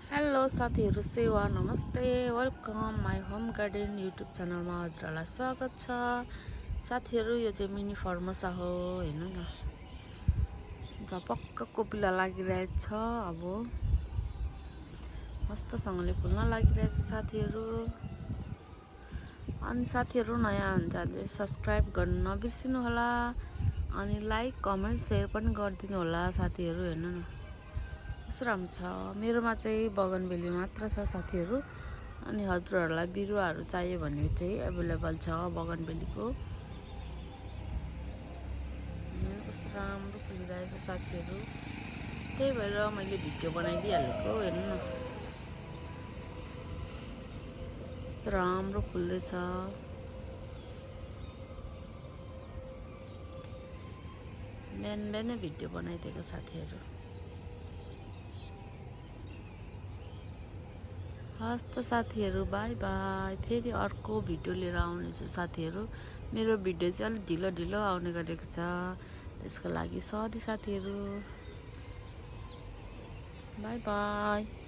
Hello साथीहरु, सेवा नमस्ते, welcome my home garden YouTube च्यानलमा हजुरहरूलाई स्वागत छ। साथीहरु, यो चाहिँ मिनी फर्मोसा हो, हेर्नु न, झपक्क कोपिला लागिरहेछ। अब मस्तसँगले फुल्न लागिरहेछ साथीहरु। अनि साथीहरु, नयाँ हुन्छ भने सब्स्क्राइब गर्न नबिर्सिनु होला, अनि लाइक कमेन्ट शेयर पनि गरिदिनु होला साथीहरु। हेर्नु न कस्तो राम्रो छ। मेरोमा चाहिँ बगनबेली मात्र छ साथीहरु। अनि हजुरहरूलाई बिरुवाहरू चाहियो भने चाहिँ अवेलेबल छ बगनबेलीको। कस्तो राम्रो फुलिरहेछ साथीहरु, त्यही भएर मैले भिडियो बनाइदिइहालेको। हेर्नु न कस्तो राम्रो फुल्दैछ। बिहानै भिडियो बनाइदिएको साथीहरु। हस् त साथीहरु, बाई बाई। फेरि अर्को भिडियो लिएर आउनेछु साथीहरु। मेरो भिडियो चाहिँ अलिक ढिलो ढिलो आउने गरेको छ, त्यसको लागि सरी साथीहरु। By by.